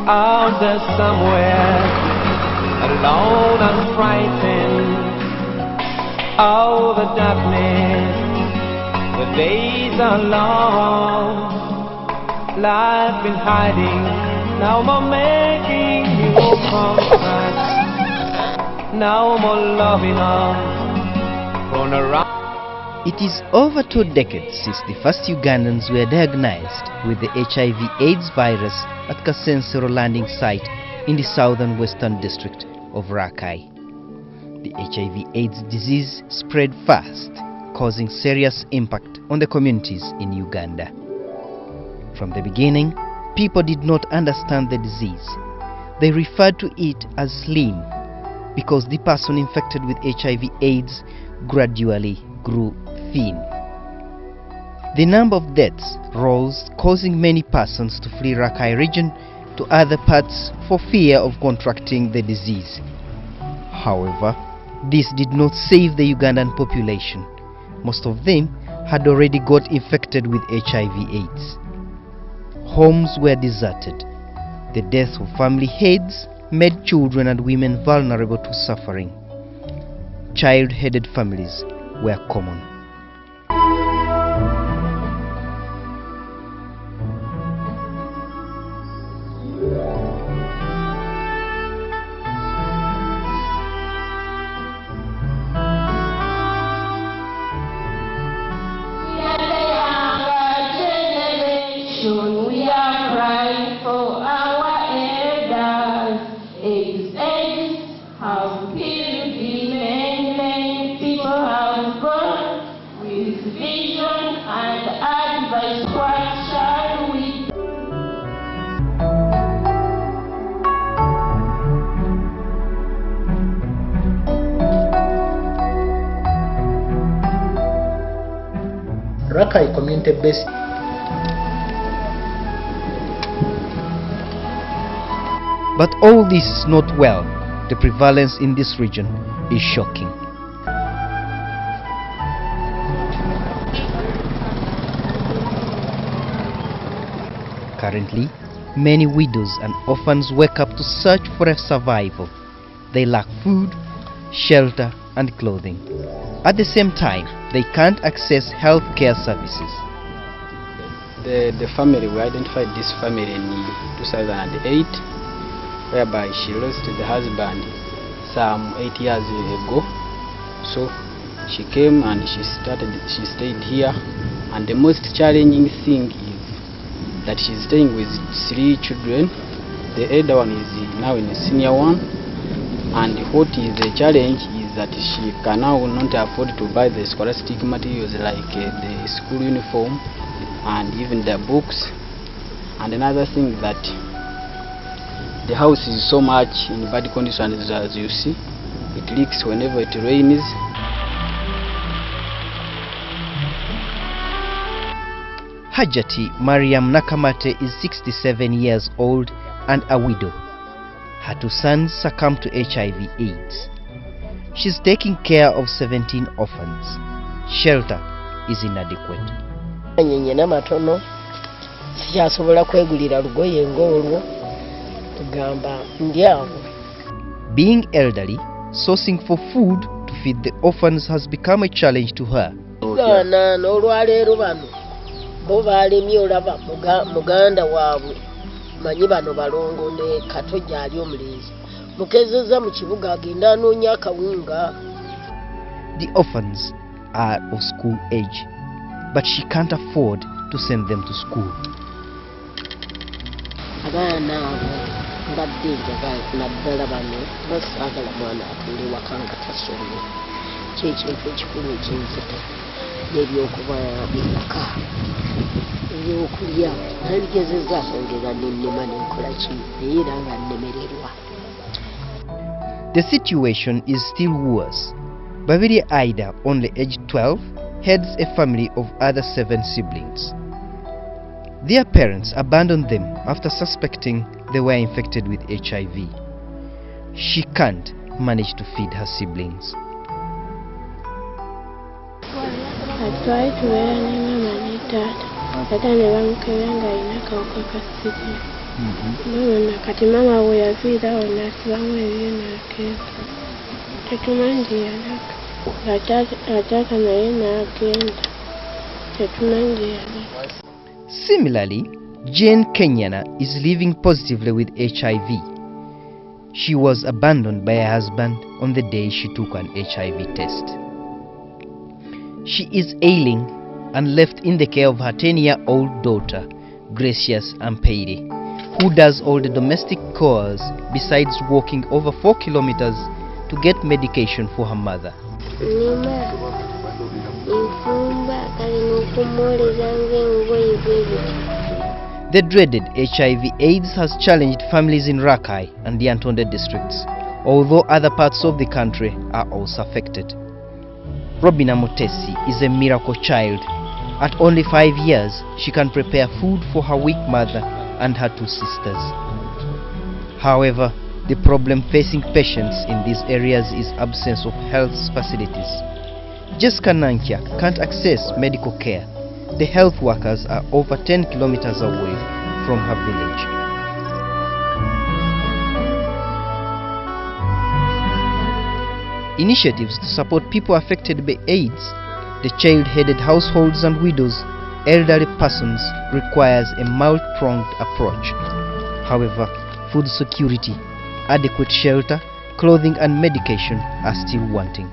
out there somewhere, alone and frightened. Oh, the darkness, the days are long. Life been hiding, now more making you come back. Now more loving arms from around. It is over 2 decades since the first Ugandans were diagnosed with the HIV/AIDS virus at Kasensero landing site in the southern western district of Rakai. The HIV/AIDS disease spread fast, causing serious impact on the communities in Uganda. From the beginning, people did not understand the disease. They referred to it as slim because the person infected with HIV/AIDS gradually grew thin. The number of deaths rose, causing many persons to flee Rakai region to other parts for fear of contracting the disease. However, this did not save the Ugandan population. Most of them had already got infected with HIV/AIDS. Homes were deserted. The death of family heads made children and women vulnerable to suffering. Child-headed families were common. We are crying for our elders. AIDS have killed many people have gone with vision and advice. What shall we do? Rakai community-based. But all this is not well. The prevalence in this region is shocking. Currently, many widows and orphans wake up to search for a survival. They lack food, shelter and clothing. At the same time, they can't access health care services. The family, we identified this family in 2008, whereby she lost the husband some 8 years ago. So she came and she stayed here, and the most challenging thing is that she's staying with 3 children. The elder one is now in the senior one, and what is the challenge is that she can now not afford to buy the scholastic materials like the school uniform and even the books. And another thing that the house is so much in bad conditions, as you see. It leaks whenever it rains. Hajati Mariam Nakamate is 67 years old and a widow. Her 2 sons succumbed to HIV/AIDS. She's taking care of 17 orphans. Shelter is inadequate. Being elderly, sourcing for food to feed the orphans has become a challenge to her. The orphans are of school age, but she can't afford to send them to school. The situation is still worse. Babiri Aida, only aged 12, heads a family of other 7 siblings. Their parents abandoned them after suspecting they were infected with HIV. She can't manage to feed her siblings. I tried to wear a name and dad. I don't know if I'm carrying a Mama kati mama we yaviirawo n'asibamu ebyo n'agenda. Tetumanyi gye yalaga. Ataata naye n'agenda. Tetumanyi gye yalaga. Similarly, Jane Kenyana is living positively with HIV. She was abandoned by her husband on the day she took an HIV test. She is ailing and left in the care of her 10-year-old daughter, Gracious Ampere, who does all the domestic chores besides walking over 4 kilometers to get medication for her mother. The dreaded HIV/AIDS has challenged families in Rakai and the Ndhote districts, although other parts of the country are also affected. Robina Mutesi is a miracle child. At only 5 years, she can prepare food for her weak mother and her 2 sisters. However, the problem facing patients in these areas is absence of health facilities. Jessica Nankia can't access medical care. The health workers are over 10 kilometers away from her village. Initiatives to support people affected by AIDS, the child-headed households and widows, elderly persons requires a multi-pronged approach. However, food security, adequate shelter, clothing and medication are still wanting.